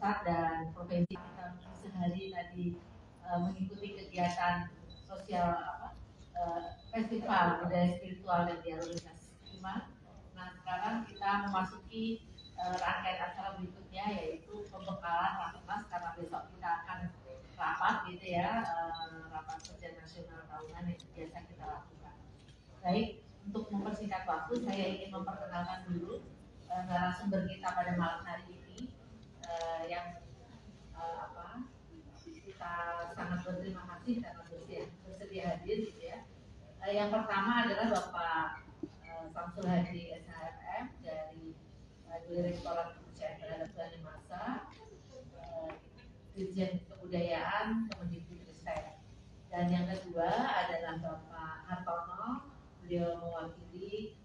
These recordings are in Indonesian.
pusat dan provinsi kita sehari tadi mengikuti kegiatan sosial festival budaya spiritual dan dialogis iman. Nah sekarang kita memasuki rangkaian acara berikutnya yaitu pembekalan rakernas karena besok kita akan rapat gitu ya, rapat kerja nasional tahunan yang biasa kita lakukan. Baik, untuk mempersingkat waktu saya ingin memperkenalkan dulu narasumber kita pada malam hari ini yang kita sangat berterima kasih karena bersedia hadir gitu ya. Yang pertama adalah Bapak Samsul Hadi SHFM dari Direktorat Kepercayaan Terhadap Tuhan Yang Maha Esa, Dirjen Kebudayaan Kemendikbudristek. Dan yang kedua adalah Bapak Hartono, beliau mewakili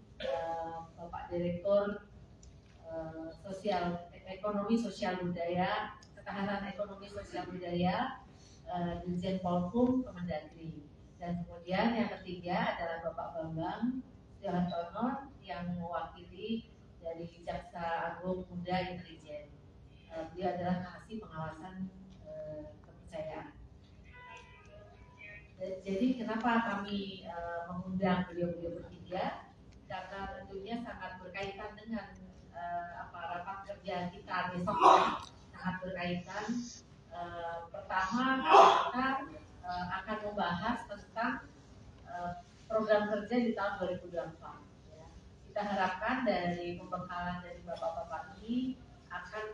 Bapak Direktur Ekonomi Sosial Budaya, Ketahanan Ekonomi Sosial Budaya, Dirjen Polhum Kemendagri. Dan kemudian yang ketiga adalah Bapak Bambang Johantono yang mewakili dari Jaksa Agung Muda Intelijen. Beliau adalah Kasih Pengawasan Kepercayaan. Jadi kenapa kami mengundang beliau-beliau bertiga? Karena tentunya sangat berkaitan dengan rapat kerja kita besok, sangat berkaitan. Pertama kita akan membahas tentang program kerja di tahun 2024. Ya. Kita harapkan dari pembekalan dari bapak-bapak ini akan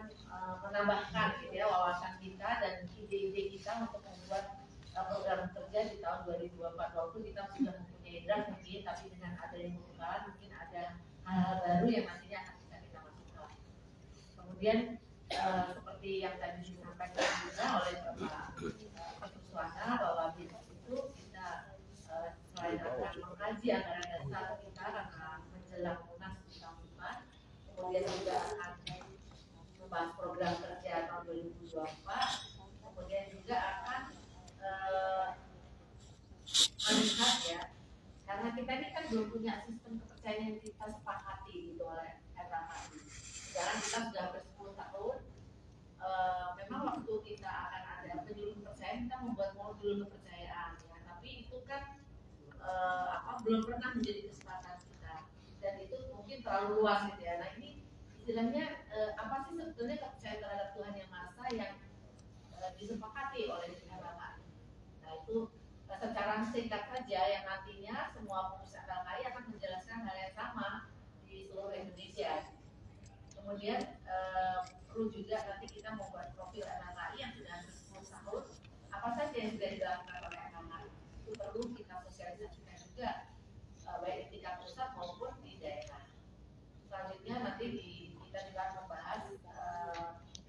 menambahkan gitu ya, wawasan kita dan ide-ide kita untuk membuat program kerja di tahun 2024. Walaupun kita sudah mempunyai draft mungkin, tapi dengan adanya pembekalan mungkin ada hal-hal baru yang nantinya akan bisa kita masukkan. Kemudian seperti yang tadi disampaikan juga oleh Bapak Suwana bahwa besok itu kita selain akan mengkaji anggaran dasar kita karena menjelang munas di tahun depan, kemudian juga akan membahas program kerja tahun 2024, kemudian juga akan melihat ya, karena kita ini kan belum punya sistem kepercayaan yang kita sepakati gitu oleh RKKI. Sekarang kita sudah ber-10 tahun. Memang waktu kita akan ada penyuluh kepercayaan, kita membuat modul kepercayaan ya, tapi itu kan belum pernah menjadi kesepakatan kita dan itu mungkin terlalu luas gitu ya. Nah ini istilahnya apa sih sebetulnya kepercayaan terhadap Tuhan Yang Maha Esa yang disepakati oleh RKKI. Nah itu secara singkat saja yang nantinya semua pengurus RKKI akan menjelaskan hal yang sama di seluruh Indonesia. Kemudian perlu juga nanti kita membuat profil RKKI yang sudah 10 tahun, apa saja yang sudah dilakukan oleh RKKI. Itu perlu kita sosialisasikan juga baik di tingkat pusat maupun di daerah. Selanjutnya nanti kita juga akan membahas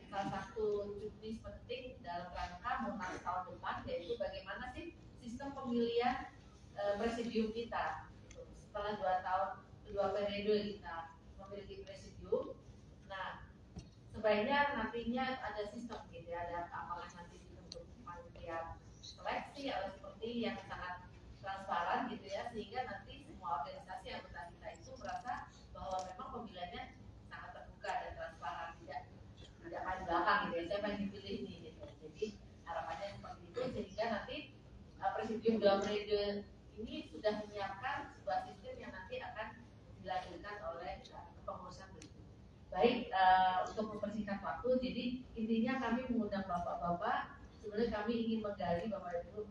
salah satu juknis penting dalam rangka munas tahun depan, yaitu bagaimana sih sistem pemilihan presidium kita. Setelah 2 periode kita memiliki presidium, nah sebaiknya nantinya ada sistem gitu ya, ada apakah nanti dibentuk panitia seleksi atau seperti yang sangat transparan gitu ya, sehingga nanti semua organisasi anggota kita itu merasa bahwa memang pemilihannya sangat terbuka dan transparan, tidak main belakang gitu ya, siapa yang dipilih ini gitu. Jadi harapannya seperti itu, sehingga nanti presidium 2 periode ini sudah menyiapkan sebuah sistem yang nanti akan dilanjutkan oleh kepengurusan berikut. Baik, untuk mempersingkat waktu, jadi intinya kami mengundang bapak-bapak, sebenarnya kami ingin menggali Bapak Ibu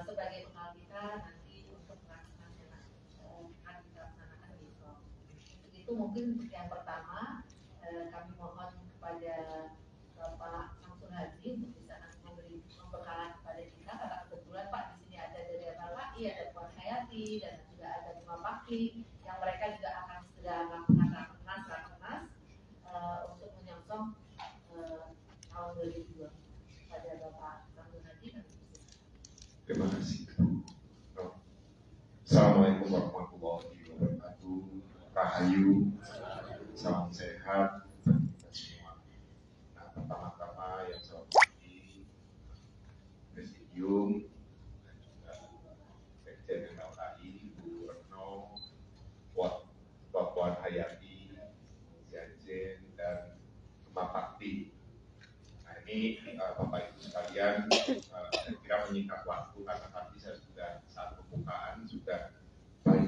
sebagai bekal kita nanti untuk melaksanakan besok. Itu mungkin yang pertama. Kami mohon kepada Bapak Samsul Hadi untuk bisa memberi pembekalan kepada kita, karena kebetulan Pak di sini ada dari RKKI, ada Puan Hayati dan juga ada Bima Pakti yang mereka juga akan segera melakukan rakernas untuk menyongsong tahun 2002. Pada Bapak Samsul Hadi. Terima kasih. Assalamualaikum warahmatullahi wabarakatuh. Rahayu, salam sehat kita semua. Nah, pertama-tama yang saya hormati Presidium dan juga Sekjen RKKI, Bu Retno, Bapak Puan Hayati, Sekjen dan Bima Pakti. ini Bapak Ibu sekalian, saya kira menyingkat waktu karena tadi saya sudah saat pembukaan sudah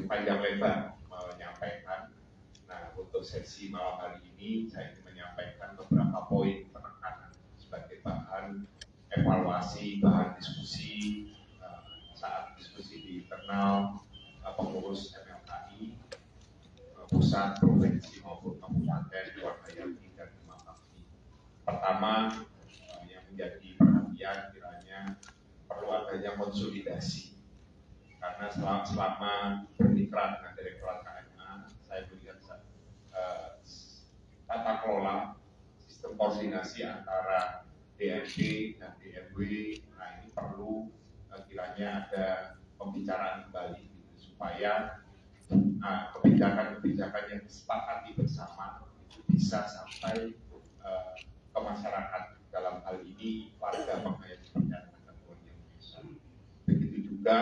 panjang lebar menyampaikan. Nah, untuk sesi malam hari ini saya ingin menyampaikan beberapa poin penekanan sebagai bahan evaluasi, bahan diskusi saat diskusi di internal pengurus MLKI pusat, provinsi maupun kabupaten, Purwodadi dan Demak Bakti. Pertama, yang menjadi perhatian kiranya perlu adanya konsolidasi. Karena selama bermitra dengan Direktorat KMA, saya melihat tata kelola sistem koordinasi antara DMP dan DMW, nah ini perlu kiranya ada pembicaraan kembali gitu, supaya kebijakan-kebijakan yang disepakati bersama itu bisa sampai ke masyarakat, dalam hal ini warga penghayat perjalanan Tuhan Yang Maha Esa. Begitu juga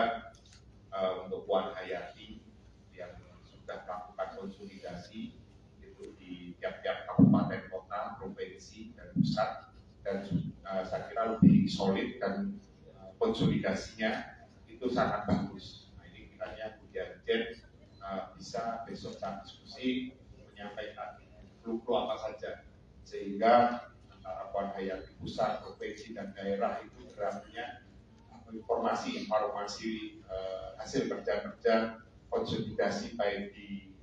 untuk Puan Hayati yang sudah melakukan konsolidasi itu di tiap-tiap kabupaten kota, provinsi dan pusat, dan saya kira lebih solid dan konsolidasinya itu sangat bagus. Nah ini kiranya Bu Dirjen bisa besok saat diskusi menyampaikan clue apa saja, sehingga antara Puan Hayati pusat, provinsi dan daerah itu geraknya informasi hasil kerja-kerja konsolidasi baik di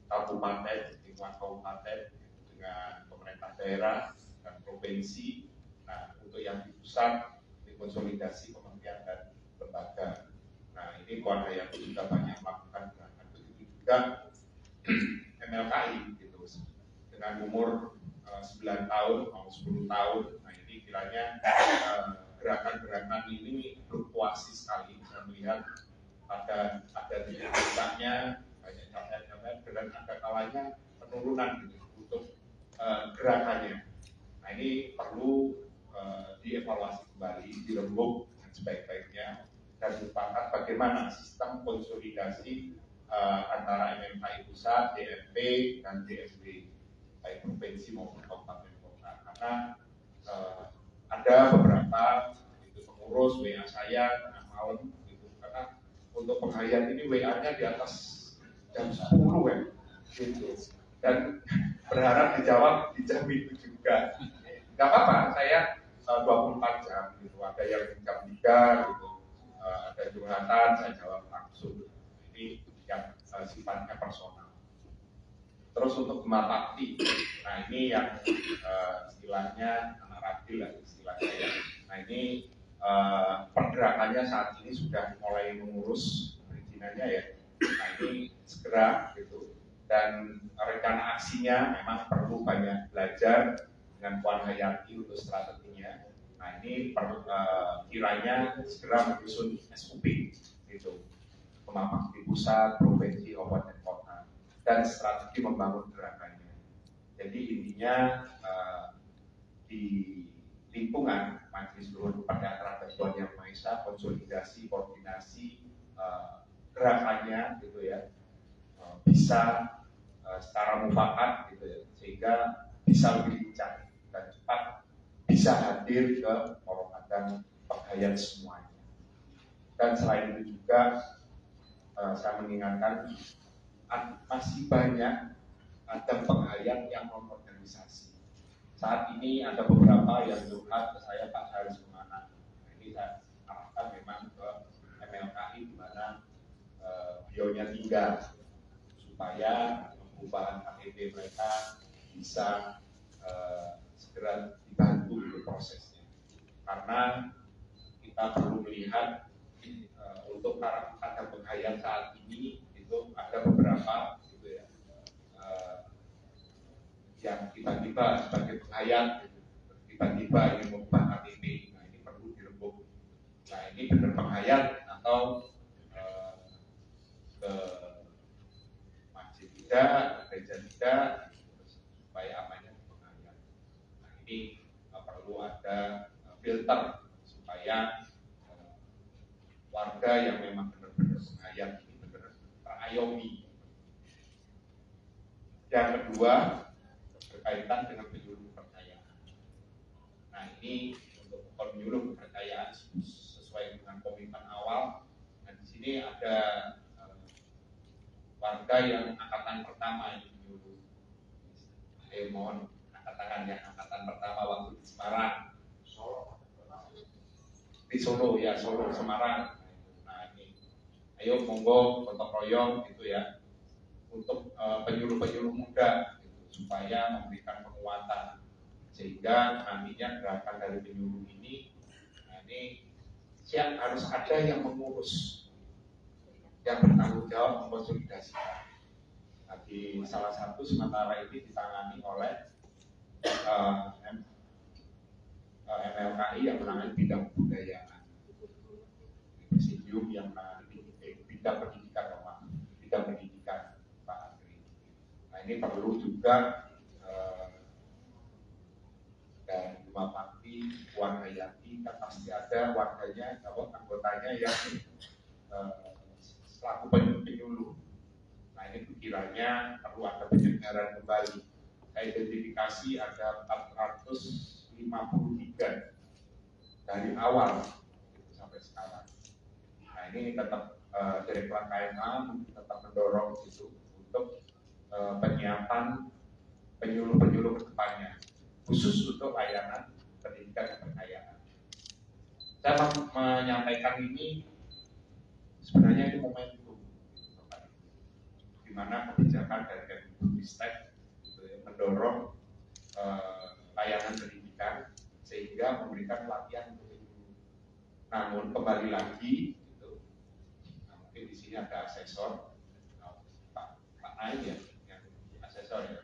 kabupaten, lingkungan kabupaten dengan pemerintah daerah dan provinsi. Nah, untuk yang di pusat dikonsolidasi kementerian dan lembaga. Nah, ini Puan Hayati juga banyak melakukan gerakan. Begitu juga MLKI gitu, dengan umur 9 tahun mau 10 tahun. Nah, ini kiranya gerakan-gerakan ini fluktuasi sekali. Saya melihat ada titik-titiknya, banyak capaian-capaian, dan ada kalanya penurunan gitu, untuk gerakannya. Nah ini perlu dievaluasi kembali, dirembuk dengan sebaik-baiknya, dan sepakat bagaimana sistem konsolidasi antara MMKI pusat, DMP, dan DMW, baik provinsi maupun kabupaten kota. Karena ada beberapa itu pengurus WA saya tengah malam gitu, karena untuk penghayat ini WA-nya di atas jam 10 ya, gitu. Dan berharap dijawab di jam itu juga. Gak apa-apa, saya 24 jam gitu. Ada yang jam 3 gitu, ada curhatan saya jawab langsung. Ini yang sifatnya personal. Terus untuk Demak Bakti, nah ini yang istilahnya anak ragil lah istilahnya ya. Nah ini pergerakannya saat ini sudah mulai mengurus perizinannya ya. Nah ini segera gitu. Dan rencana aksinya memang perlu banyak belajar dengan Puan Hayati untuk strateginya. Nah ini kiranya segera menyusun SOP gitu, Demak Bakti pusat, provinsi, kabupaten kota, dan strategi membangun gerakannya. Jadi intinya di lingkungan Majelis Luhur Perdataan Tuhan Yang Maha Esa, konsolidasi, koordinasi gerakannya gitu ya, bisa secara mufakat gitu ya, sehingga bisa lebih lincah dan cepat bisa hadir ke Purwodadi penghayat semuanya. Dan selain itu juga saya mengingatkan masih banyak ada penghayat yang non-organisasi. Saat ini ada beberapa yang curhat ke saya, Pak Haris kemana. Ini saya arahkan memang ke MLKI di mana beliaunya tinggal, supaya perubahan KTP mereka bisa segera dibantu untuk prosesnya. Karena kita perlu melihat untuk para penghayat saat ini itu ada beberapa gitu ya, yang tiba-tiba sebagai penghayat tiba-tiba ingin mengubah KTP. Nah ini perlu dirembuk. Nah ini benar penghayat atau ke masjid tidak, gereja tidak, supaya amannya penghayat. Nah ini perlu ada filter supaya warga yang memang benar-benar penghayat ini benar terayomi. Yang kedua berkaitan dengan penyuluh kepercayaan. Nah ini untuk penyuluh kepercayaan sesuai dengan komitmen awal. Nah, di sini ada warga yang angkatan pertama yang menyuluh. Mohon angkat tangan yang angkatan pertama waktu di Semarang. Di Solo ya, Solo, Semarang. Nah ini, ayo monggo gotong royong gitu ya, untuk penyuluh-penyuluh muda gitu, supaya memberikan penguatan sehingga nantinya gerakan dari penyuluh ini, nah ini siap harus ada yang mengurus, yang bertanggung jawab mengkonsolidasikan. Nah, di salah satu sementara ini ditangani oleh MLKI yang menangani bidang kebudayaan, Presidium yang menangani bidang pendidikan Pak Andri. Nah ini perlu juga dari Rumah Bakti Warga Yati kan pasti ada warganya, anggotanya yang selaku penyuluh. Nah ini pikirannya perlu ada penyegaran kembali. Saya identifikasi ada 453 dari awal sampai sekarang. Nah ini tetap Direktorat KMA tetap mendorong itu untuk penyiapan penyuluh-penyuluh ke depannya, khusus untuk layanan pendidikan kepercayaan. Saya menyampaikan ini sebenarnya itu momentum, di mana kebijakan dari Kemdikbud mendorong layanan pendidikan sehingga memberikan pelatihan untuk itu. Namun kembali lagi, gitu, nah, mungkin di sini ada asesor, Pak Naim ya, yang asesor ya.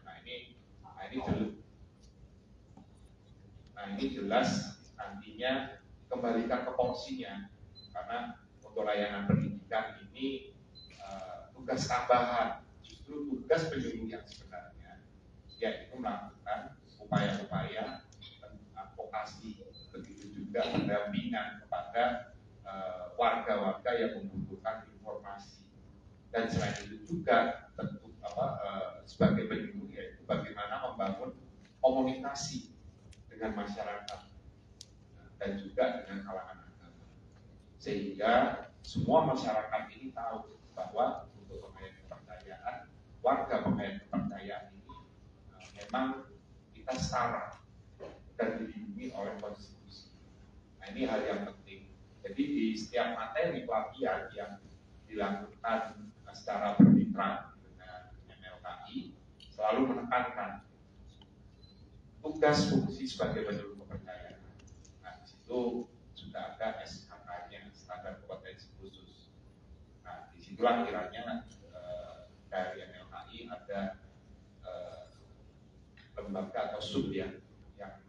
Ini jelas nantinya kembalikan ke porsinya, karena untuk layanan pendidikan ini tugas tambahan, justru tugas penyuluh yang sebenarnya yaitu melakukan upaya-upaya advokasi, begitu juga pendampingan kepada warga-warga yang membutuhkan informasi. Dan selain itu juga tentu sebagai penyuluh yaitu bagaimana membangun komunikasi dengan masyarakat dan juga dengan kalangan agama, sehingga semua masyarakat ini tahu bahwa untuk pengayaan kepercayaan, warga pengayaan kepercayaan ini memang kita setara dan dilindungi oleh konstitusi. Nah ini hal yang penting. Jadi di setiap materi pelatihan yang dilakukan secara bermitra dengan MLKI selalu menekankan tugas fungsi sebagai penyuluh kepercayaan. Nah di situ sudah ada SKK-nya, standar kompetensi khusus. Nah disitulah kiranya dari MLKI ada lembaga atau sub yang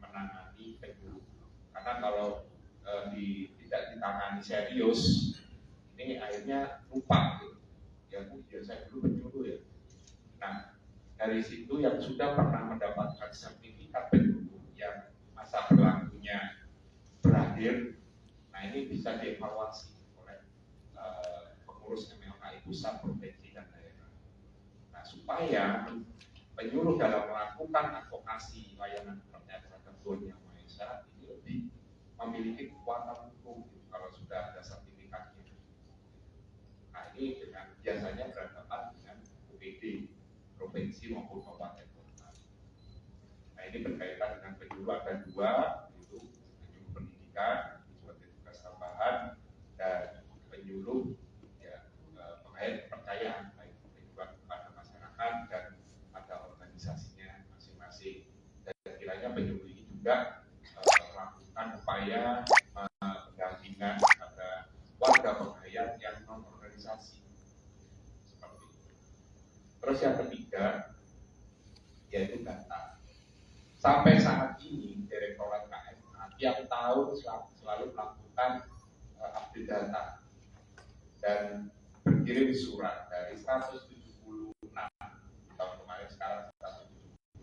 menangani penyuluh. Karena kalau tidak ditangani serius, ini akhirnya lupa gitu. Ya saya dulu penyuluh ya. Nah dari situ yang sudah pernah mendapatkan sertifikat penyuluh yang masa berlakunya berakhir, nah ini bisa dievaluasi oleh pengurus MLKI pusat, provinsi dan daerah. Nah supaya penyuluh dalam melakukan advokasi layanan kepercayaan terhadap Tuhan Yang Maha Esa ini lebih memiliki kekuatan hukum gitu, kalau sudah ada sertifikatnya. Nah ini dengan biasanya berhadapan dengan UPD provinsi maupun kabupaten kota. Nah ini berkaitan dengan penyuluh ada dua, itu penyuluh pendidikan sebagai tugas tambahan dan penyuluh ya, pengayaan kepercayaan, baik penyuluhan kepada masyarakat dan ada organisasinya masing-masing. Dan kiranya penyuluh ini juga melakukan upaya pendampingan pada warga pengayaan yang non organisasi seperti itu. Terus yang ketiga yaitu data. Sampai saat ini Direktorat KMA tiap tahun selalu melakukan update data dan berkirim surat dari 176 tahun kemarin, sekarang 178.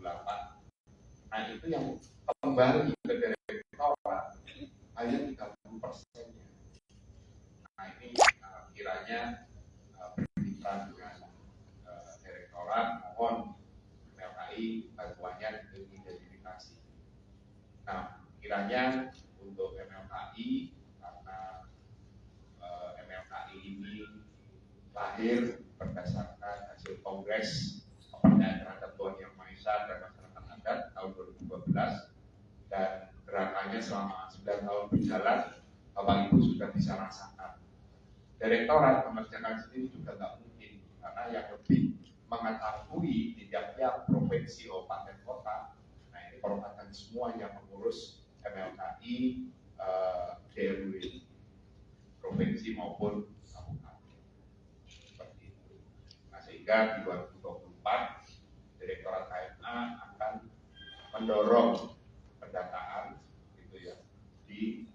Nah itu yang kembali ke Direktorat hanya 30%-nya. Nah ini kiranya bermitra dengan Direktorat, mohon MLKI bantuannya untuk identifikasi. Nah kiranya untuk MLKI, karena MLKI ini lahir berdasarkan hasil Kongres Kepercayaan Terhadap Tuhan Yang Maha Esa dan Masyarakat Adat tahun 2012, dan gerakannya selama 9 tahun berjalan, Bapak Ibu sudah bisa rasakan. Direktorat mengerjakan sendiri juga tidak mungkin, karena yang lebih mengetahui di tiap-tiap provinsi, kabupaten, kota. Nah, ini perwakilan semua yang mengurus MLKI, DRW, provinsi maupun kabupaten. Seperti itu. Nah, sehingga di 2024 Direktorat KMA akan mendorong pendataan, gitu ya, di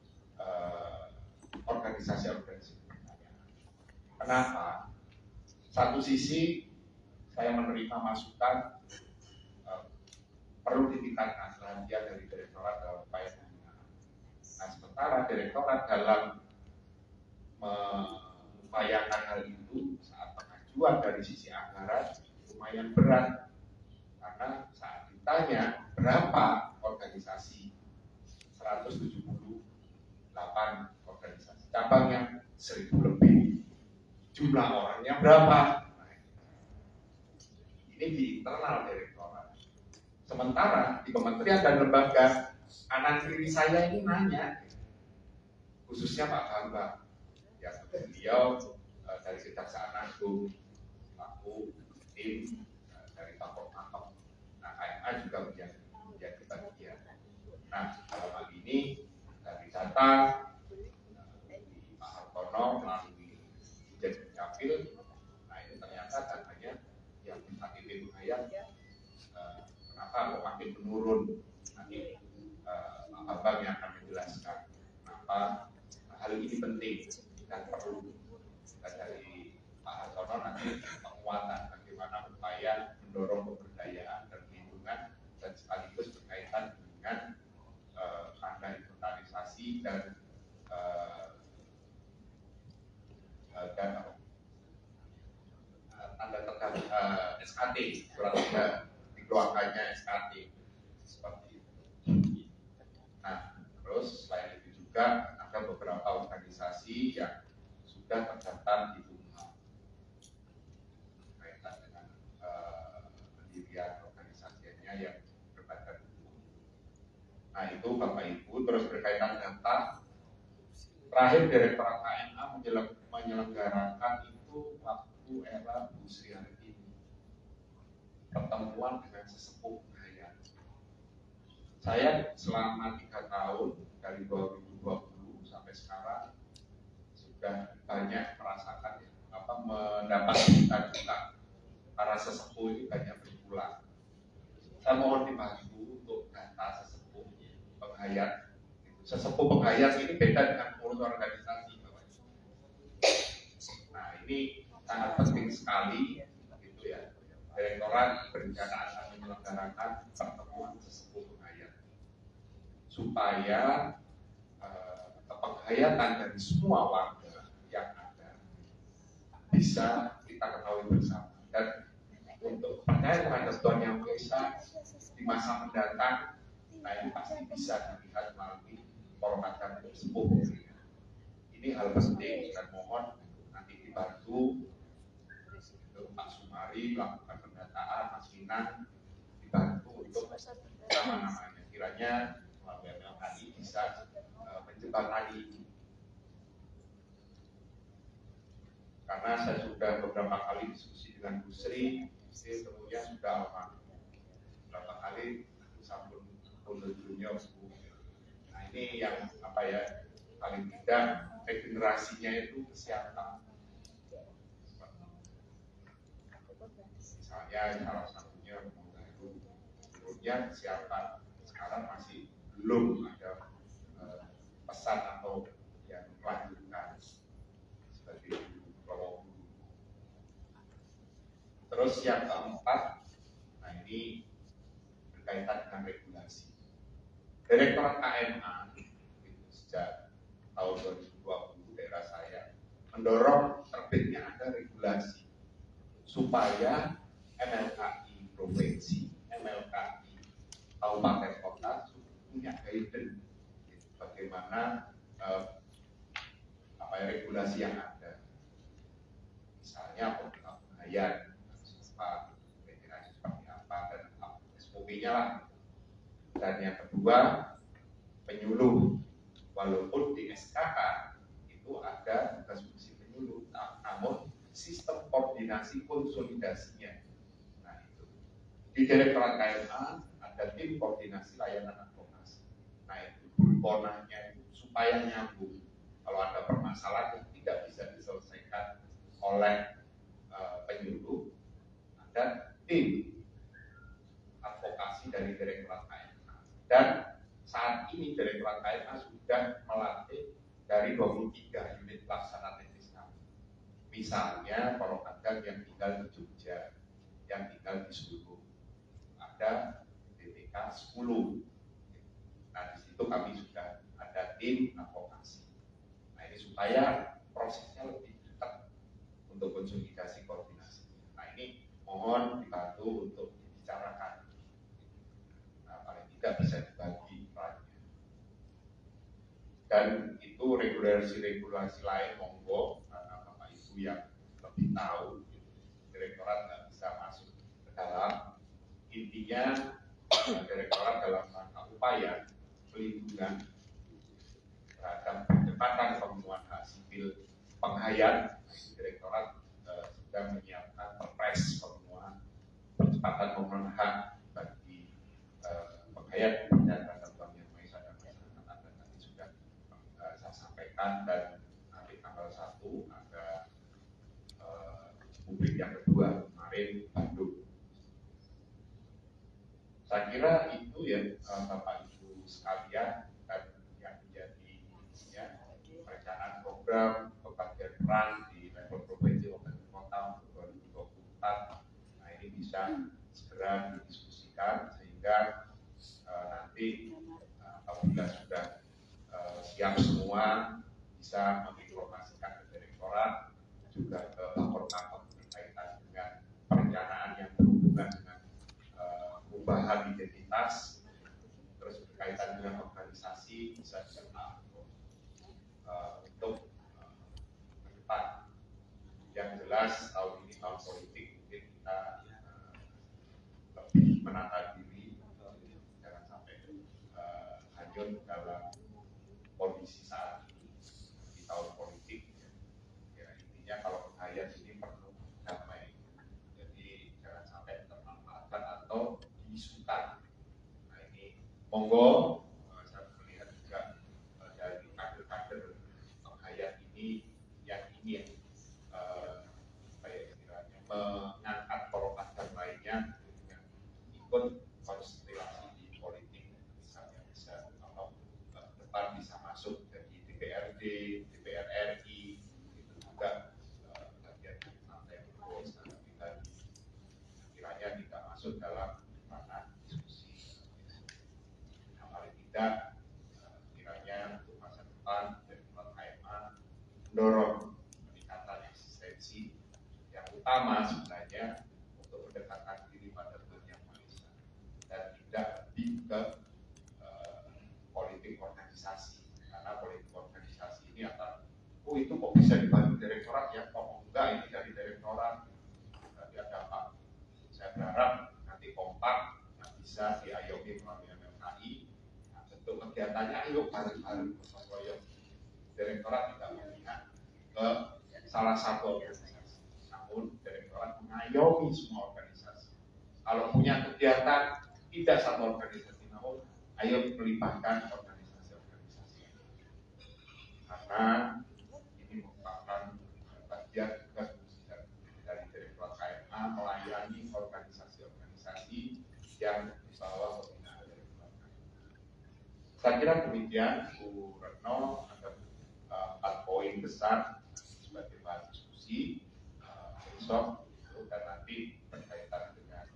organisasi-organisasi pertanian. Kenapa? Satu sisi saya menerima masukan perlu ditingkatkan perhatian dari Direktorat dalam upaya pembinaan. Nah, sementara Direktorat dalam mengupayakan hal itu saat pengajuan dari sisi anggaran lumayan berat, karena saat ditanya berapa organisasi, 178 organisasi cabangnya 1000 lebih, jumlah orangnya berapa? Nah, ini di internal Direktorat. Sementara di kementerian dan lembaga, kanan kiri saya ini nanya, khususnya Pak Bambang, ya beliau dari Kejaksaan Agung, aku tim dari Pakok-Pakok. Nah, KMA juga menjadi bagian. Nah, dalam hal ini dari data di Pak Hartono melalui Dirjen Dukcapil, nah ini ternyata datanya yang KTP Bungaya kenapa kok makin menurun. Nanti Pak Bambang yang akan menjelaskan kenapa hal ini penting dan perlu. Dan dari Pak Hartono nanti penguatan bagaimana upaya mendorong pemberdayaan dan perlindungan, dan sekaligus berkaitan dengan tanda inventarisasi dan tanda SKT, surat tanda dikeluarkannya SKT, seperti itu. Nah, terus selain itu juga ada beberapa organisasi yang sudah terdaftar di BUMHA berkaitan dengan pendirian organisasinya yang berbadan hukum. Nah, itu Bapak Ibu. Terus berkaitan data, terakhir Direktorat KMA menyelenggarakan itu waktu era Bu Sri Hartini, pertemuan dengan sesepuh budaya. Saya selama 3 tahun dari 2020 sampai sekarang sudah banyak merasakan mendapat berita-berita para sesepuh ini banyak berulang. Saya mohon dibantu untuk data sesepuh penghayat. Sesepuh penghayat ini beda dengan pengurus organisasi. Nah, ini sangat penting sekali, gitu ya. Direktorat berencana akan menyelenggarakan pertemuan sesepuh penghayat supaya penghayatan dari semua warga yang ada bisa kita ketahui bersama, dan untuk percaya terhadap Tuhan Yang Maha Esa di masa mendatang, nah yang pasti bisa dilihat melalui penghormatan sesepuh. Ini hal penting, dan mohon nanti dibantu Pak Sumari melakukan pendataan, Mas Minan dibantu untuk nama-namanya, kiranya melalui MLKI bisa menjembatani ini. Karena saya sudah beberapa kali diskusi dengan Bu Sri, tentunya sudah lama. Beberapa kali sampun junior. Nah, ini yang paling tidak regenerasinya itu kesiapan. Misalnya salah satunya menurutnya kesiapan sekarang masih belum ada pesan atau yang melanjutkan seperti Romo. Terus yang keempat, nah ini berkaitan dengan regulasi. Direktorat KMA sejak tahun 2020 daerah saya mendorong terbitnya ada regulasi supaya MLKI provinsi, MLKI kabupaten kota punya guidance bagaimana regulasi yang ada, misalnya pengayaan apa, regulasi seperti apa dan SOP-nya lah. Dan yang kedua, penyuluh, walaupun di SKK itu ada tugas fungsi penyuluh, namun sistem koordinasi konsolidasinya, nah itu di Direktorat KMA ada tim koordinasi layanan advokasi. Nah itu berkonanya itu supaya nyambung. Kalau ada permasalahan yang tidak bisa diselesaikan oleh penyuluh, ada tim advokasi dari Direktorat KMA. Dan saat ini Direktorat KMA sudah melatih dari 23 unit pelaksana teknis kami. Misalnya kalau ada yang tinggal di Jogja, yang tinggal di Solo, ada DPK 10. Nah di situ kami sudah ada tim advokasi. Nah ini supaya prosesnya lebih dekat untuk konsolidasi koordinasi. Nah ini mohon dibantu untuk dibicarakan. Nah paling tidak bisa dibagi perannya. Dan itu regulasi lain monggo, karena Bapak Ibu yang lebih tahu, Direktorat nggak bisa masuk ke dalam. Intinya Direktorat dalam rangka upaya pelindungan terhadap percepatan pemenuhan hak sipil penghayat, Direktorat sudah menyiapkan perpres pemenuhan percepatan pemenuhan hak bagi penghayat dan terhadap Bank Yang Maha Esa dan masyarakat adat. Tadi sudah saya sampaikan, dan nanti tanggal 1 ada publik yang kedua kemarin Bandung. Saya kira itu ya Bapak Ibu sekalian, dan yang menjadi perencanaan program pembagian peran di level provinsi maupun kota untuk 2024. Nah ini bisa segera didiskusikan sehingga nanti apabila sudah siap semua bisa menginformasikan ke Direktorat, juga ke lapor-lapor berkaitan dengan perencanaan yang berhubungan dengan perubahan identitas, terus berkaitan dengan organisasi bisa disertai untuk ke depan. Yang jelas tahun ini tahun politik, mungkin kita lebih menata diri, jangan sampai hanyut dalam kondisi saat ini di tahun politik. Ya, intinya kalau penghayat ini perlu damai, jadi jangan sampai termanfaatkan atau diisukan. Nah ini monggo, saya melihat juga dari kader-kader penghayat ini yang ingin istilahnya mengangkat kader lainnya yang ikut konsentrasi di politik, misalnya bisa atau depan bisa masuk jadi DPRD, DPR RI, itu juga bagian dari partai terus, karena kita kiranya tidak masuk dalam ranah diskusi. Yang paling tidak kiranya untuk masa depan Direktorat KMA mendorong peningkatan eksistensi yang utama sebenarnya untuk mendekatkan diri pada Tuhan Yang Maha Esa dan tidak lebih ke politik organisasi, karena politik organisasi ini akan itu kok bisa dibantu Direktorat ya, kok enggak ini dari Direktorat nanti ada apa. Saya berharap nanti kompak yang bisa diayomi melalui MLKI. Nah, bentuk kegiatannya ayo bareng-bareng bersoyo. Direktorat tidak memihak ke salah satu organisasi, namun Direktorat mengayomi semua organisasi. Kalau punya kegiatan tidak satu organisasi, namun ayo melibatkan organisasi-organisasi. Karena ini merupakan bagian tugas dari Direktorat KMA melayani organisasi-organisasi yang di bawah pembinaan Direktorat KMA. Saya kira demikian, Bu Retno, ada 4 poin besar sebagai bahan diskusi besok, dan nanti berkaitan dengan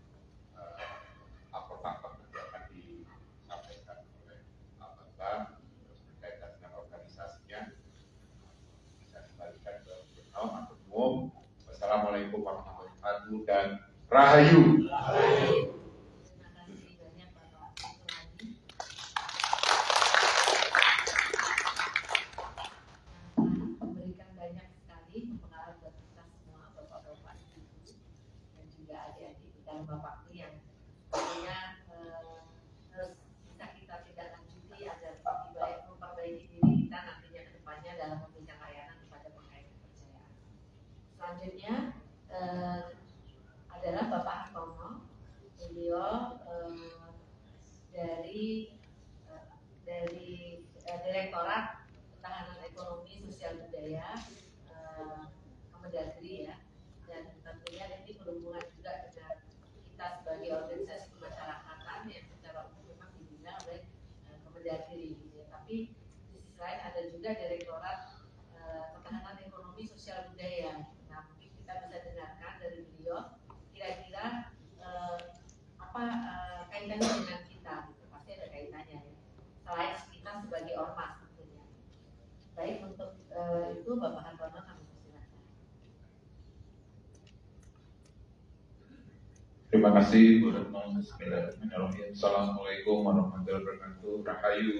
faktor-faktor yang akan disampaikan oleh Pak Bambang, terus berkaitan dengan organisasinya bisa dibalikan ke Matur Nuwun. Wassalamualaikum warahmatullahi wabarakatuh dan Rahayu. Terima kasih banyak Bapak Sulani. Selanjutnya adalah Bapak Hartono. Beliau dari Direktorat Ketahanan Ekonomi Sosial Budaya Kemendagri ya, dan tentunya ini berhubungan juga dengan kita sebagai organisasi kemasyarakatan yang secara umum memang dibina oleh Kemendagri gitu ya. Tapi di sisi lain ada juga Direktorat Ketahanan Ekonomi Sosial Budaya. Nah, mungkin kita bisa dengarkan dari beliau kira-kira apa kaitannya dengan kita gitu. Pasti ada kaitannya ya, selain kita sebagai ormas tentunya. Baik, untuk itu Bapak Hartono kami persilakan. Terima kasih Bu Retno. Bismillahirrahmanirrahim. Assalamualaikum warahmatullahi wabarakatuh. Rahayu.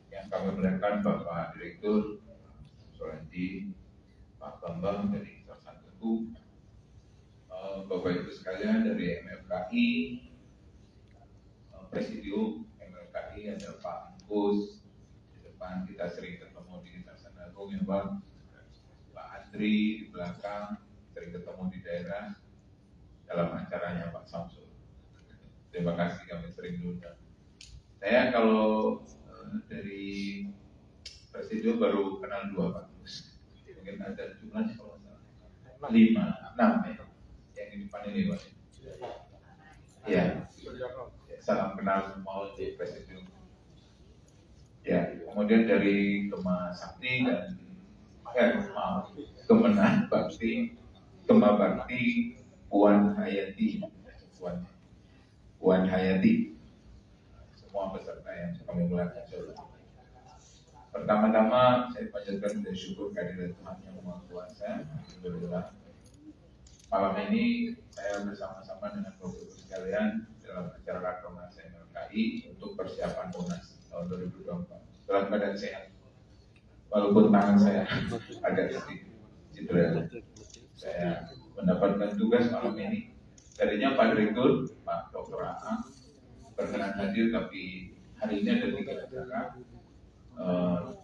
Yang kami muliakan Bapak Direktur Solanji, Pak Bambang dari Yayasan Teguh, Bapak Ibu sekalian dari MFKI, Presidium MFKI, ada Pak Angkus. Di depan kita sering ketemu di Yayasan Agung ya Bang. Pak Andri di belakang, sering ketemu di daerah dalam acaranya Pak Samsul. Terima kasih, kami sering diundang. Saya kalau dari Presidium baru kenal 2 Pak. Mungkin ada jumlahnya kalau salah 5, 6 ya. Yang di depan ini Pak. Ya. Salam kenal semua di Presidium. Ya, kemudian dari Gema Sakti dan Kemenang Bakti, Gema Bakti, Puan Hayati, semua peserta yang kami muliakan. Pertama-tama saya panjatkan bersyukur kehadirat Tuhan Yang Maha Kuasa. Alhamdulillah. Malam ini saya bersama-sama dengan Bapak Ibu sekalian dalam acara Rakernas MFKI untuk persiapan PONAS tahun 2024 dalam keadaan sehat. Walaupun tangan saya agak sedikit cedera. Saya mendapatkan tugas malam ini. Tadinya Pak Direktur, Pak Dr. Aang berkenan hadir, tapi hari ini ada 3 acara.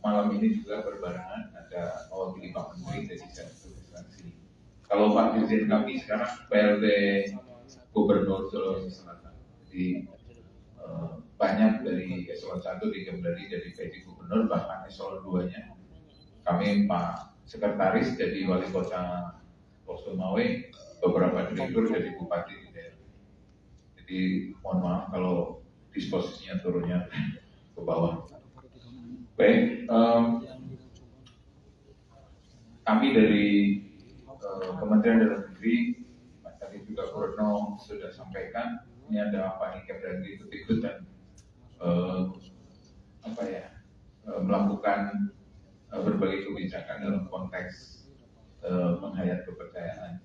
Malam ini juga berbarengan ada mewakili Pak Menteri dari Instansi. Kalau Pak Dirjen kami sekarang PLT Gubernur Sulawesi Selatan. Jadi banyak dari eselon 1 digemblari jadi PJ Gubernur, bahkan eselon 2-nya. Kami Pak Sekretaris jadi Wali Kota Sumawe, beberapa direktur jadi bupati di daerah. Jadi mohon maaf kalau disposisinya turunnya ke bawah. Baik, kami dari Kementerian Dalam Negeri, Mas tadi juga Bu Retno sudah sampaikan, ini ada Pak Hikam dan ikut-ikut dan melakukan berbagai kebijakan dalam konteks menghayat kepercayaan.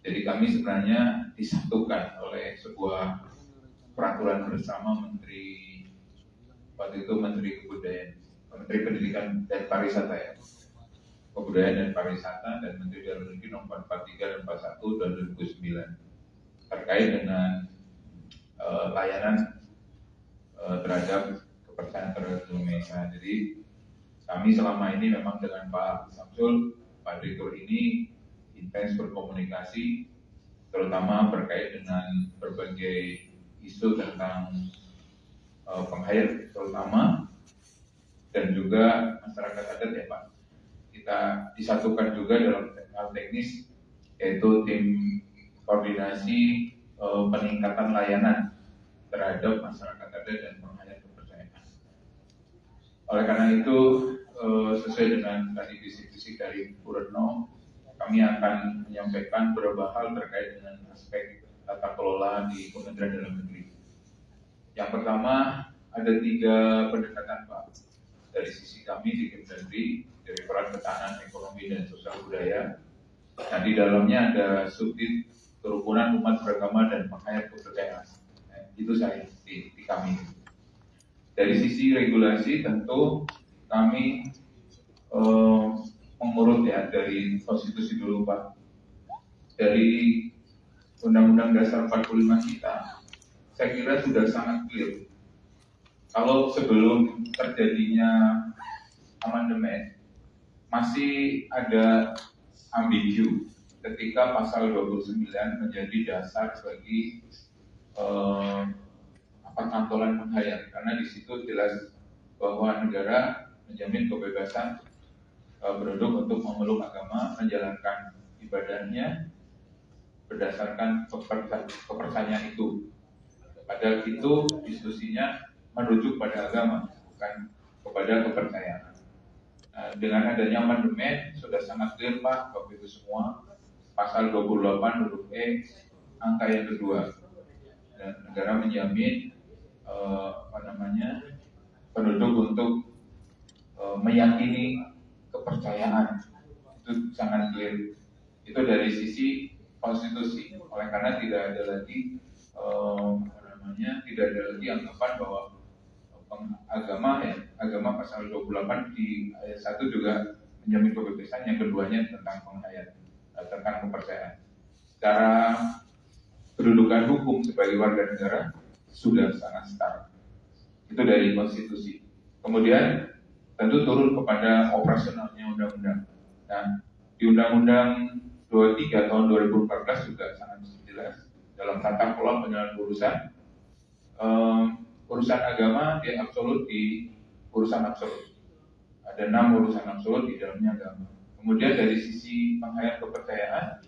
Jadi kami sebenarnya disatukan oleh sebuah peraturan bersama Menteri waktu itu Menteri Pendidikan dan Pariwisata ya, Kebudayaan dan Pariwisata, dan Menteri Dalam Negeri nomor 43 dan 41 tahun 2009 terkait dengan layanan terhadap kepercayaan terhadap Indonesia. Jadi kami selama ini memang dengan Pak Samsul, Pak Direktur ini intens berkomunikasi, terutama terkait dengan berbagai isu tentang penghayat terutama, dan juga masyarakat adat ya Pak. Kita disatukan juga dalam hal teknis, yaitu tim koordinasi peningkatan layanan terhadap masyarakat adat dan penghayat kepercayaan. Oleh karena itu, sesuai dengan tadi visi-visi dari Bu Retno, kami akan menyampaikan beberapa hal terkait dengan aspek tata kelola di Kementerian Dalam Negeri. Yang pertama, ada 3 pendekatan Pak. Dari sisi kami di Kemendagri, Direktorat Ketahanan Ekonomi dan Sosial Budaya. Nah, di dalamnya ada subdit kerukunan umat beragama dan penghayat kepercayaan. Nah, itu saya di kami. Dari sisi regulasi tentu kami mengurut ya dari konstitusi dulu Pak. Dari Undang-Undang Dasar 45 kita, saya kira sudah sangat clear. Kalau sebelum terjadinya amandemen, masih ada ambigu ketika pasal 29 menjadi dasar bagi perkantoran menghayat, karena di situ jelas bahwa negara menjamin kebebasan penduduk untuk memeluk agama, menjalankan ibadahnya berdasarkan kepercayaan itu. Padahal itu diskusinya merujuk pada agama, bukan kepada kepercayaan. Dengan adanya amandemen sudah sangat clear Pak, Bapak Ibu semua, pasal 28 huruf E angka yang kedua, dan negara menjamin penduduk untuk meyakini kepercayaan, itu sangat clear. Itu dari sisi konstitusi. Oleh karena tidak ada lagi anggapan bahwa agama pasal 28 di ayat 1 juga menjamin kebebasan, yang keduanya tentang penghayat, tentang kepercayaan. Secara kedudukan hukum sebagai warga negara sudah sangat setara. Itu dari konstitusi. Kemudian tentu turun kepada operasionalnya undang-undang. Nah, di Undang-Undang 23 tahun 2014 juga sangat jelas dalam tata kelola penyelenggaraan urusan agama dia absolut di urusan absolut. Ada 6 urusan absolut di dalamnya agama. Kemudian dari sisi penghayat kepercayaan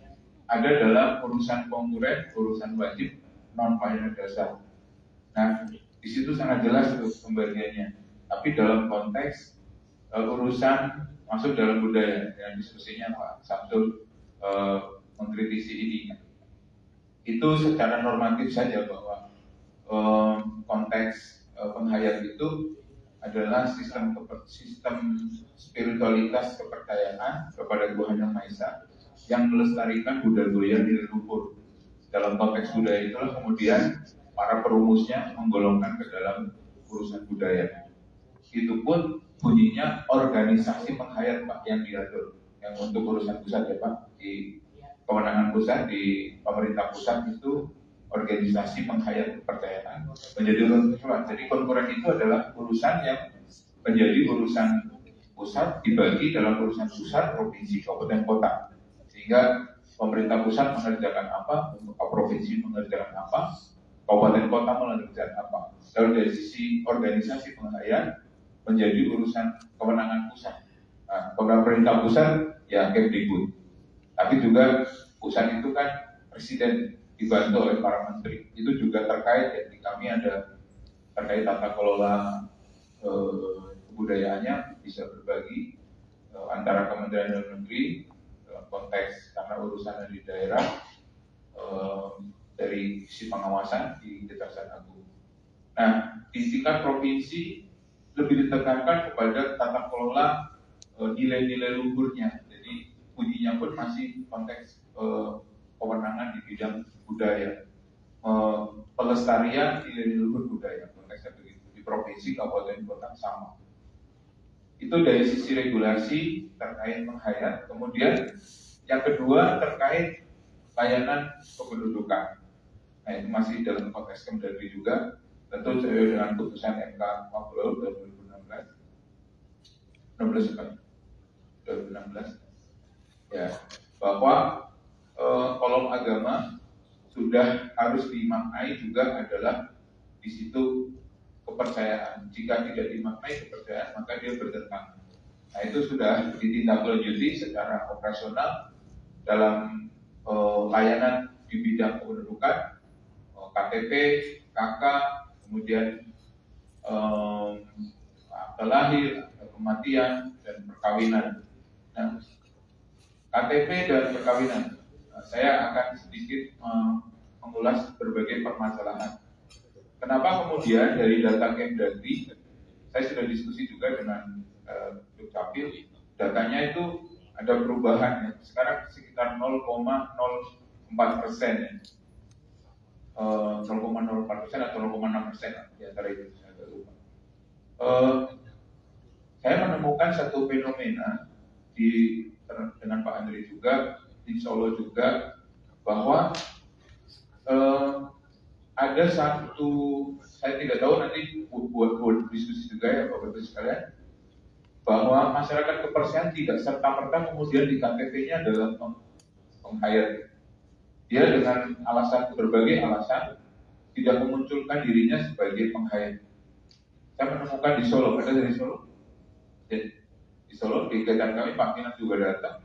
ada dalam urusan konkuren, urusan wajib, non payah dasar. Nah, di situ sangat jelas itu pembagiannya. Tapi dalam konteks urusan masuk dalam budaya, yang diskusinya Pak Samsul mengkritisi ini. Itu secara normatif saja bahwa konteks penghayat itu adalah sistem spiritualitas kepercayaan kepada Tuhan Yang Maha Esa yang melestarikan budaya nilai luhur. Dalam konteks budaya itulah kemudian para perumusnya menggolongkan ke dalam urusan budaya. Itu pun bunyinya organisasi penghayat Pak yang diatur, yang untuk urusan pusat ya Pak, di kewenangan pusat di pemerintah pusat itu organisasi penghayat kepercayaan menjadi urusan pusat. Jadi konkuren itu adalah urusan yang menjadi urusan pusat dibagi dalam urusan pusat, provinsi, kabupaten, kota. Sehingga pemerintah pusat mengerjakan apa, provinsi mengerjakan apa, kabupaten kota mengerjakan apa. Lalu dari sisi organisasi penghayat menjadi urusan kewenangan pusat. Nah, pemerintah pusat ya Kemdikbud. Tapi juga pusat itu kan presiden dibantu oleh para menteri. Itu juga terkait ya, di kami ada terkait tata kelola kebudayaannya bisa berbagi antara Kementerian Dalam Negeri dalam konteks karena urusan di daerah dari sisi pengawasan di Kejaksaan Agung. Nah, di tingkat provinsi lebih ditekankan kepada tata kelola nilai-nilai luhurnya. Jadi bunyinya pun masih konteks kewenangan di bidang budaya, pelestarian nilai luhur budaya, konteksnya begitu. Di provinsi, kabupaten, kota sama. Itu dari sisi regulasi terkait penghayat. Kemudian yang kedua terkait layanan kependudukan. Nah, itu masih dalam konteks Kemdagri juga. Tentu sesuai dengan putusan MK 40 2016 ya, bahwa kolom agama sudah harus dimaknai juga adalah di situ kepercayaan. Jika tidak dimaknai kepercayaan, maka dia bertentangan. Nah, itu sudah ditindaklanjuti secara operasional dalam layanan di bidang kependudukan, KTP, KK, kemudian akte lahir, kematian, dan perkawinan. Nah, KTP dan perkawinan, saya akan sedikit mengulas berbagai permasalahan. Kenapa kemudian dari data Kemdagri, saya sudah diskusi juga dengan Dukcapil, datanya itu ada perubahan ya. Sekarang sekitar 0,04% ya. 0,04% atau 0,6% di antara itu, saya agak lupa. Saya menemukan satu fenomena dengan Pak Andri juga di Solo juga, bahwa ada satu, saya tidak tahu nanti buat diskusi juga ya Bapak Ibu sekalian, bahwa masyarakat kepercayaan tidak serta-merta kemudian di KTP-nya adalah penghayat. Dia dengan berbagai alasan tidak memunculkan dirinya sebagai penghayat. Saya menemukan di Solo, ada dari Solo? Di Solo, di kegiatan kami Pak Minas juga datang.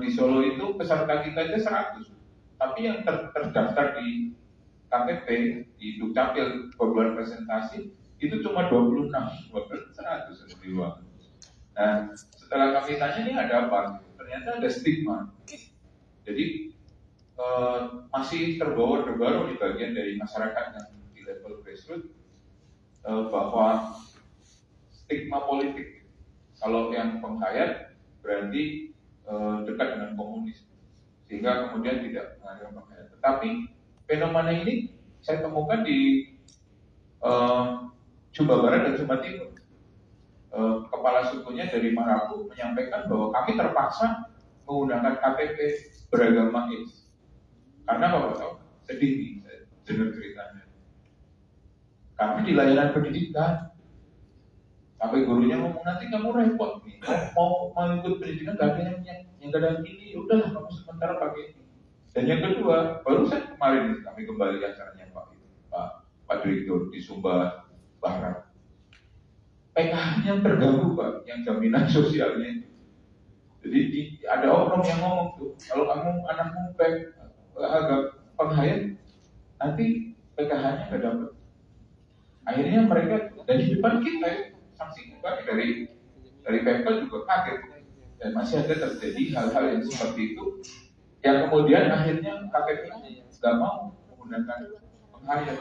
Di Solo itu peserta kita aja 100, tapi yang terdaftar di KTP di Dukcapil bulan presentasi itu cuma 26, 100 di luar. Nah, setelah kami tanya ini ada apa? Ternyata ada stigma. Jadi masih terbawa-bawa di bagian dari masyarakat yang di level grassroots bahwa stigma politik. Kalau yang penghayat berarti dekat dengan komunis, sehingga kemudian tidak mengadakan penghayat. Tetapi fenomena ini saya temukan di Sumba Barat dan Sumba Timur. Kepala sukunya dari Marapu menyampaikan bahwa kami terpaksa menggunakan KTP beragama X. Karena Bapak tahu, sedih nih, saya dengar ceritanya. Kami di layanan pendidikan, sampai gurunya ngomong nanti kamu repot nih, mau ikut pendidikan gak ada yang gak ada ini, udahlah kamu sementara pakai ini. Dan yang kedua, baru saya kemarin kami kembali acaranya Pak Direktur di Sumba Barat. PKH-nya terganggu Pak, yang jaminan sosialnya. Jadi ada oknum yang ngomong tuh, kalau kamu anakmu agak penghayat, nanti PKH-nya nggak dapat. Akhirnya mereka dari depan kita sanksi juga dari Pemkot juga kaget, dan masih ada terjadi hal-hal yang seperti itu, yang kemudian akhirnya KPP nggak mau menggunakan penghayat,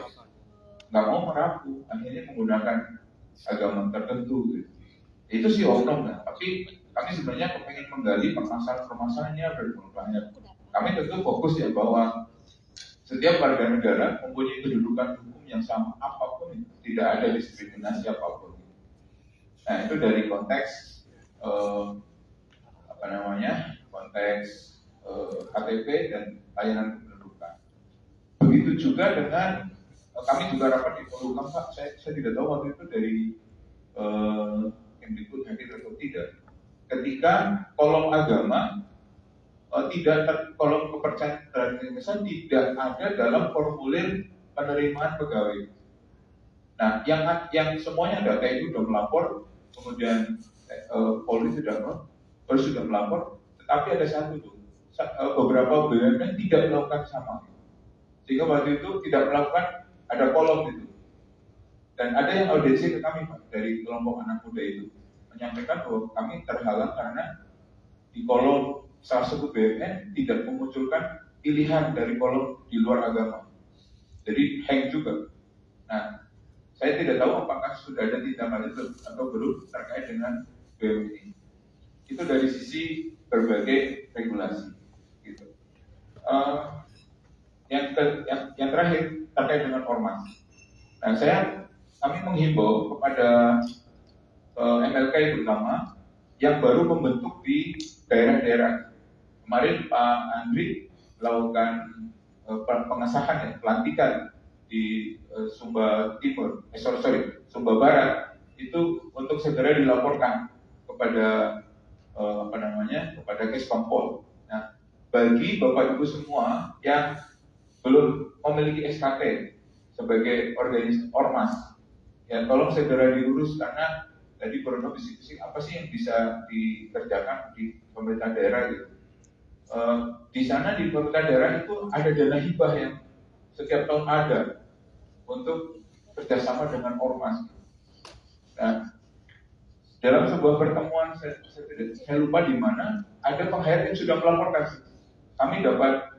nggak mau merapu, akhirnya menggunakan agama tertentu. Gitu. Itu sih oknum, tapi kami sebenarnya pengen menggali permasalahan-permasalahannya berpenghayat. Kami tentu fokus ya bahwa setiap warga negara mempunyai kedudukan hukum yang sama apapun, tidak ada diskriminasi apapun. Nah itu dari konteks konteks KTP dan layanan kependudukan. Begitu juga dengan kami juga rapat di Polhukam Pak. Saya tidak tahu waktu itu dari Kemdikbud hadir atau tidak. Ketika kolom agama kolom kepercayaan terhadap Indonesia tidak ada dalam formulir penerimaan pegawai. Nah, yang semuanya data itu sudah melapor, kemudian Polri sudah melapor, tetapi ada satu tuh, beberapa BUMN tidak melakukan sama, sehingga waktu itu tidak melakukan, ada kolom itu. Dan ada yang audiensi ke kami Pak dari kelompok anak muda itu menyampaikan bahwa kami terhalang karena di kolom salah satu BUMN tidak memunculkan pilihan dari kolom di luar agama. Jadi hang juga. Nah, saya tidak tahu apakah sudah ada tindakan itu atau belum terkait dengan BUMN ini. Itu dari sisi berbagai regulasi. Gitu. Yang terakhir terkait dengan ormas. Nah, kami menghimbau kepada MLK terutama yang baru membentuk di daerah-daerah. Kemarin Pak Andri melakukan pengesahan pelantikan di Sumba Timur, Sumba Barat itu untuk segera dilaporkan kepada kepada Keskompol. Nah, bagi Bapak Ibu semua yang belum memiliki SKT sebagai organisasi ormas, ya tolong segera diurus karena tadi Bruno bisik-bisik apa sih yang bisa dikerjakan di pemerintah daerah gitu. Di sana di pemerintah daerah itu ada dana hibah yang setiap tahun ada untuk kerjasama dengan ormas. Nah, dalam sebuah pertemuan saya lupa di mana ada penghayat yang sudah melaporkan kami dapat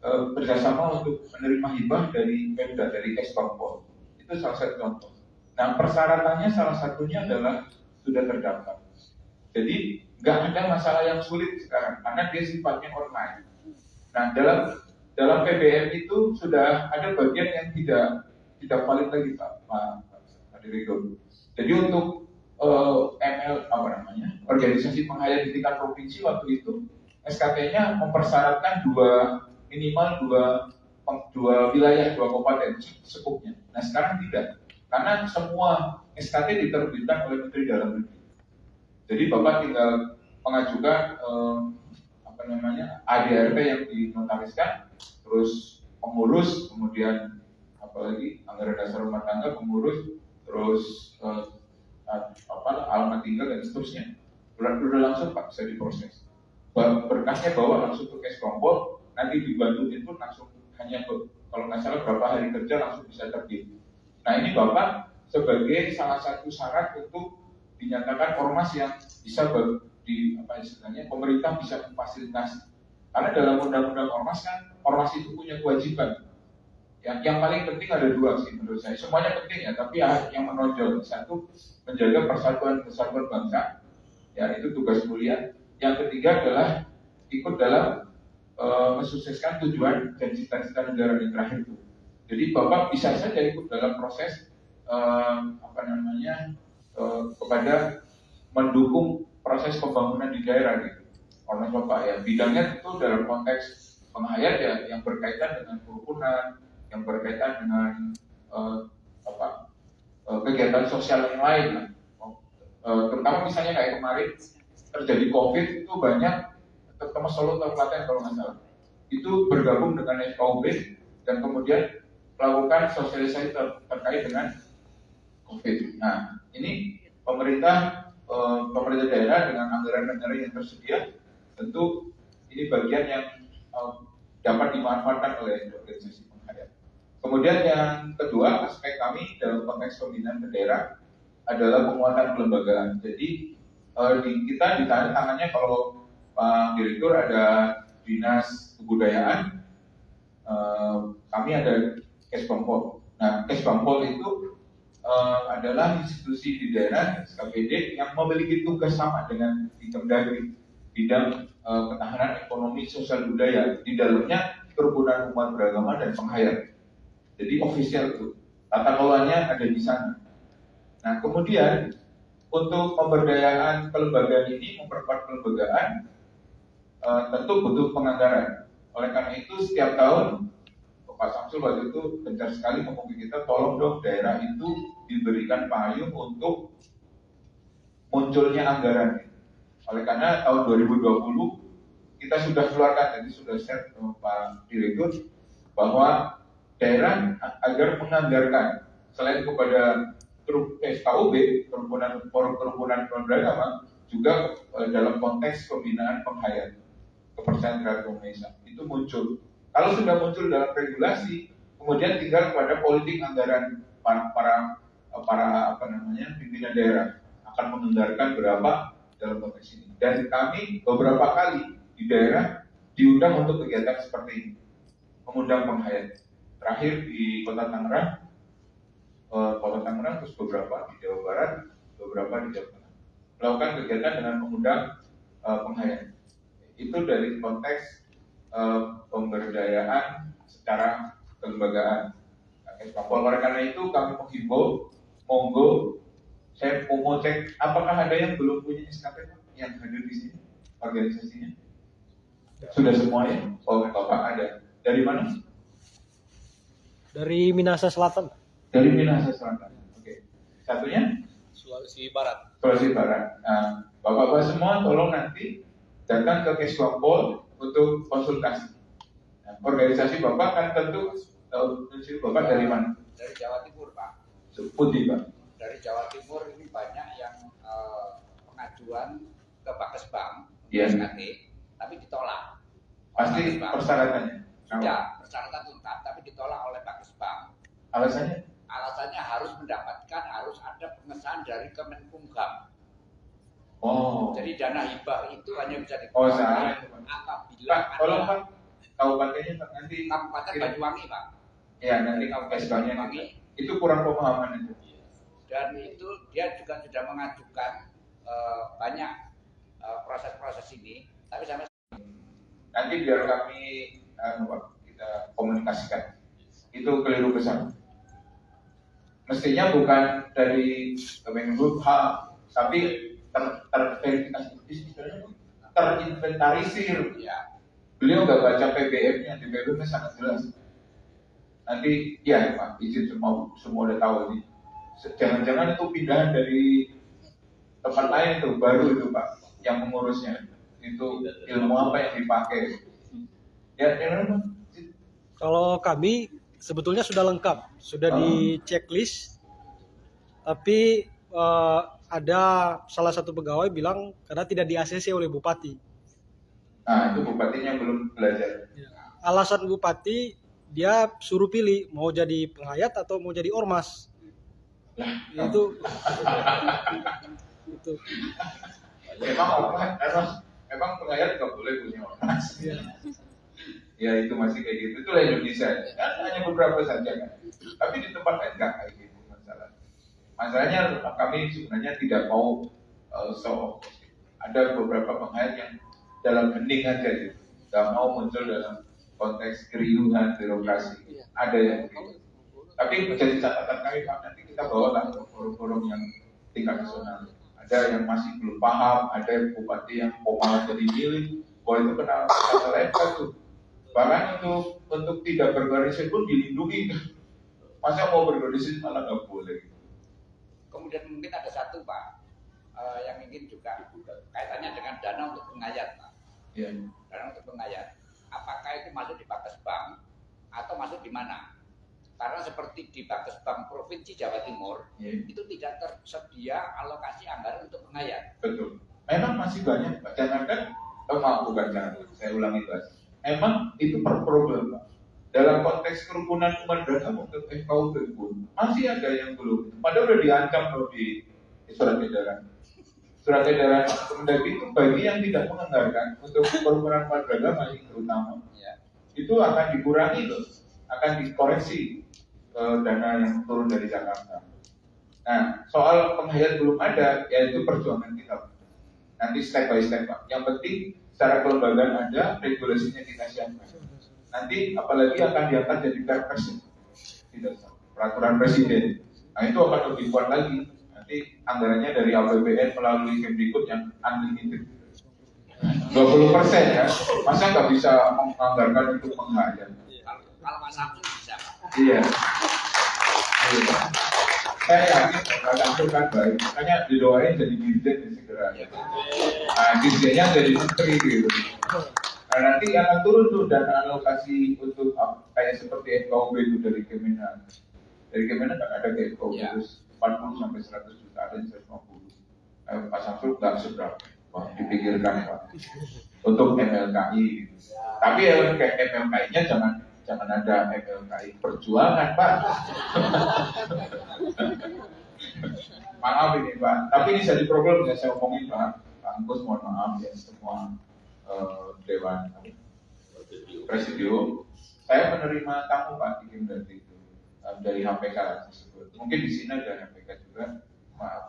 bekerjasama untuk menerima hibah dari Pemda, dari Keskompol. Itu salah satu contoh. Nah, persyaratannya salah satunya adalah sudah terdaftar. Jadi nggak ada masalah yang sulit sekarang karena dia sifatnya online. Nah, dalam PBM itu sudah ada bagian yang tidak valid lagi Pak Direktur. Jadi untuk organisasi penghayat di tingkat provinsi waktu itu SKT-nya mempersyaratkan minimal dua wilayah, 2 kabupaten sekupnya. Nah sekarang tidak, karena semua SKT diterbitkan oleh Menteri Dalam Negeri. Jadi Bapak tinggal mengajukan ADRT yang dinotariskan, terus pengurus, kemudian apalagi anggaran dasar rumah tangga, pengurus, terus alamat tinggal dan seterusnya. Udah langsung Pak bisa diproses. Berkasnya bawa langsung ke Keskompol, nanti dibantuin pun langsung hanya kalau nggak salah berapa hari kerja langsung bisa terbit. Nah ini Bapak sebagai salah satu syarat untuk dinyatakan ormas yang bisa pemerintah bisa memfasilitasi. Karena dalam undang-undang ormas kan, ormas itu punya kewajiban. Yang paling penting ada dua sih menurut saya. Semuanya penting ya, tapi yang menonjol satu menjaga persatuan kesatuan bangsa, ya itu tugas mulia. Yang ketiga adalah ikut dalam mensukseskan tujuan dan cita-cita negara yang terakhir itu. Jadi Bapak bisa saja ikut dalam proses kepada mendukung proses pembangunan di daerah gitu. Ormas Bapak ya bidangnya itu dalam konteks penghayat ya yang berkaitan dengan kerukunan, yang berkaitan dengan kegiatan sosial yang lain lah. Terutama misalnya kayak kemarin terjadi COVID itu banyak, terutama Solo atau Klaten kalau nggak salah, itu bergabung dengan FKUB dan kemudian melakukan sosialisasi terkait dengan COVID. Nah, ini pemerintah daerah dengan anggaran-anggaran yang tersedia, tentu ini bagian yang dapat dimanfaatkan oleh organisasi penghayat. Kemudian yang kedua, aspek kami dalam konteks pembinaan ke daerah adalah penguatan kelembagaan. Jadi kita di tangannya kalau Pak Direktur ada Dinas Kebudayaan, kami ada Keskompol. Nah, Keskompol itu adalah institusi di daerah SKPD yang memiliki tugas sama dengan di Kemdagri, bidang ketahanan ekonomi sosial budaya. Di dalamnya kerukunan umat beragama dan penghayat. Jadi ofisial itu, tata kelolanya ada di sana. Nah, kemudian untuk pemberdayaan kelembagaan ini, memperkuat kelembagaan, tentu butuh penganggaran. Oleh karena itu, setiap tahun Pak Samsul waktu itu gencar sekali ngomong ke kita, tolong dong daerah itu diberikan payung untuk munculnya anggaran. Oleh karena tahun 2020 kita sudah keluarkan, tadi sudah share ke Pak Direktur, bahwa daerah agar menganggarkan selain kepada FKUB, kerukunan beragama, juga dalam konteks pembinaan penghayat kepercayaan terhadap Indonesia itu muncul. Kalau sudah muncul dalam regulasi, kemudian tinggal pada politik anggaran para pimpinan daerah akan menganggarkan berapa dalam konteks ini. Dan kami beberapa kali di daerah diundang untuk kegiatan seperti ini, mengundang penghayat. Terakhir di Kota Tangerang, terus beberapa di Jawa Barat, beberapa di Jawa Tengah, melakukan kegiatan dengan mengundang penghayat. Itu dari konteks pemberdayaan secara kelembagaan. Oleh karena itu kami menghimbau, monggo, saya mau cek apakah ada yang belum punya SKP yang hadir di sini organisasinya. Sudah semuanya? Oh, Bapak ada. Dari mana? Dari Minahasa Selatan. Dari Minahasa Selatan. Oke. Satunya? Sulawesi Barat. Sulawesi Barat. Nah, Bapak-bapak semua tolong nanti datang ke Keskompol untuk konsultasi. Nah, organisasi Bapak kan tentu Bapak dari mana? Dari Jawa Timur, Pak. Putih, Pak. Dari Jawa Timur ini banyak yang pengajuan ke Bakesbang, Iya. SKT, tapi ditolak. Pasti persyaratannya. Sudah, persyaratan lengkap, tapi ditolak oleh Bakesbang. Alasannya? Alasannya harus ada pengesahan dari Kemenkumham. Oh. Jadi dana hibah itu hanya bisa Oh, dikeluarkan saya. apabila Pak, tolong ada Pak, kabupatennya Pak, nanti. Kabupaten Banyuwangi, Pak. Ya, nanti Kabupaten Keskompolnya Banyuwangi. itu kurang pemahaman itu. Dan itu dia juga sudah mengajukan banyak proses-proses ini, tapi sampai Nanti biar kami kita komunikasikan. Itu keliru besar. Mestinya bukan dari Kemenkumham, tapi terinventarisir. ya Beliau nggak baca PBM-nya, di PBM-nya sangat jelas. Nanti, ya Pak, izin semua udah tahu ini. Jangan-jangan itu pindahan dari tempat lain itu baru itu Pak yang mengurusnya. Itu ilmu apa yang dipakai? Ya, Kalau kami sebetulnya sudah lengkap, sudah di checklist, tapi ada salah satu pegawai bilang karena tidak di-ACC oleh bupati. Nah, itu bupatinya belum belajar. Alasan bupati dia suruh pilih mau jadi penghayat atau mau jadi ormas. Itu Memang penghayat nggak boleh punya ormas. Ya itu masih kayak gitu. Itulah Indonesia. Kan hanya beberapa saja kan. Tapi di tempat lain nggak kayak gitu masalah. Masalahnya kami sebenarnya tidak mau ada beberapa penghayat yang dalam hening aja gitu. Nggak mau muncul dalam konteks keriuhan birokrasi. Ada yang gitu. Tapi menjadi catatan kami Pak, nanti kita bawalah ke forum-forum yang tingkat nasional. Ada yang masih belum paham, ada bupati yang malah jadi milih, bahwa itu kena pasal MK tuh. Bahkan untuk tidak berorganisasi pun dilindungi. Masa mau berorganisasi malah nggak boleh. Kemudian mungkin ada satu Pak, yang ingin juga kaitannya dengan dana untuk penghayat Pak. Ya. Dana untuk penghayat. Apakah itu masuk di Bakesbang atau masuk di mana? Karena seperti di Bakesbang Provinsi Jawa Timur, itu tidak tersedia alokasi anggaran untuk penghayat. Betul. Memang masih banyak, Pak. Jangankan, saya ulangi Pak. Memang itu per problem, Pak. Dalam konteks kerukunan umat beragama untuk FKUB pun masih ada yang belum. Padahal udah diancam loh di surat edaran. Surat edaran Kemendagri itu bagi yang tidak menganggarkan untuk kerukunan umat beragama ini terutama, itu akan dikurangi loh, akan dikoreksi dana yang turun dari Jakarta. Nah, soal penghayat belum ada, yaitu perjuangan kita. Nanti step by step Pak. Yang penting secara kelembagaan ada, regulasinya kita siapkan. Nanti apalagi akan diangkat jadi perpres, tidak peraturan presiden. Nah itu akan lebih kuat lagi. Nanti anggarannya dari APBN melalui Kemdikbud yang unlimited. 20% ya. Masa nggak bisa menganggarkan untuk penghayat? Kalau Pak Samsul bisa Pak. Iya. Saya yakin Pak Samsul kan baik. Makanya didoain jadi dirjen segera. Nah, dirjennya jadi menteri gitu. Nah, nanti akan turun tuh dana alokasi untuk kayak seperti FKUB itu dari Kemenhan. Dari Kemenhan kan ada kayak FKUB terus 40 sampai 100 juta, ada yang 150. Pak Samsul nggak seberapa. Wah, dipikirkan Pak. Untuk MLKI. Tapi kayak MLKI-nya jangan ada MLKI perjuangan Pak. Maaf ini Pak. Tapi ini jadi problem ya saya omongin Pak. Pak Angkus mohon maaf ya semua Dewan Presidium. Saya menerima tamu Pak di Kemdagri itu dari HPK tersebut. Mungkin di sini ada HPK juga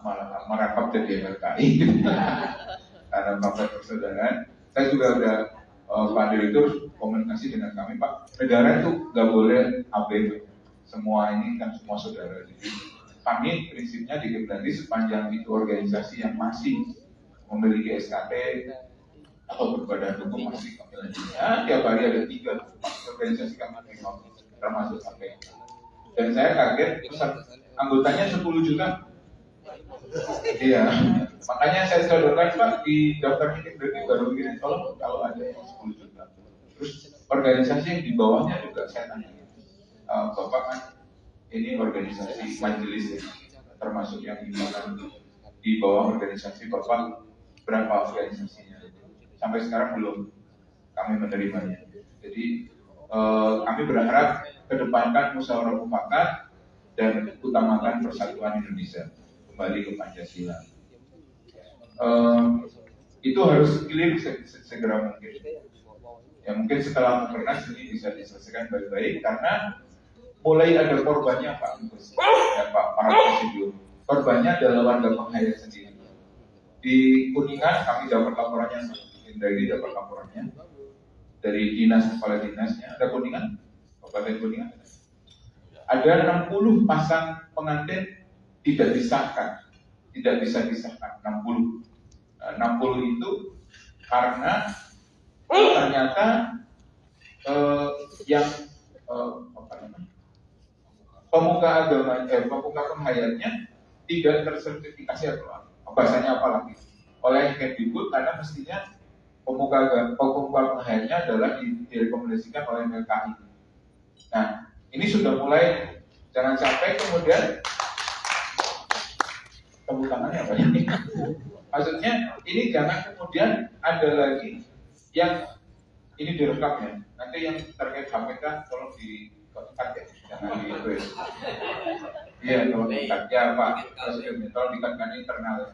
malah merangkap jadi MLKI karena partai persaudaraan. Saya juga udah Pak Direktur komunikasi dengan kami Pak. Negara itu nggak boleh ABB. Semua ini kan semua saudara. Jadi kami prinsipnya di Kemdagri sepanjang itu organisasi yang masih memiliki SKT atau berbadan hukum masih kami lanjutnya. Tiap hari ada 3 organisasi kami termasuk sampai. Dan saya kaget anggotanya 10 juta. Iya. Makanya saya sodorkan Pak di daftar Kemdagri baru begini. Tolong kalau ada yang 10 juta. Terus organisasi yang di bawahnya juga saya tanya. Bapak kan ini organisasi majelis ya, termasuk yang di bawah organisasi Bapak berapa organisasinya? Sampai sekarang belum kami menerimanya. Jadi kami berharap kedepankan musyawarah mufakat dan utamakan persatuan Indonesia kembali ke Pancasila. Itu harus clear segera mungkin. Ya mungkin setelah Mukernas ini bisa diselesaikan baik-baik karena mulai ada korbannya Pak Angkus, ya Pak para presidium. Korbannya adalah warga penghayat sendiri. Di Kuningan kami dapat laporannya, dari dapat laporannya dari dinas kepala dinasnya. Ada Kuningan, Kabupaten Kuningan. Ada 60 pasang pengantin tidak disahkan, tidak bisa disahkan 60. 60 itu karena ternyata yang pemuka agama, pemuka penghayatnya tidak tersertifikasi atau bahasanya apa lagi oleh Kemdikbud, karena mestinya pemuka penghayatnya adalah direkomendasikan oleh LKI. Nah, ini sudah mulai, jangan sampai kemudian tepuk tangannya apa ini? Maksudnya ini jangan kemudian ada lagi yang ini direkam ya. Nanti yang terkait KPK tolong dikat ya, jangan di itu ya. Iya, tolong dikat ya Pak Presiden, tolong dikatkan internal ya.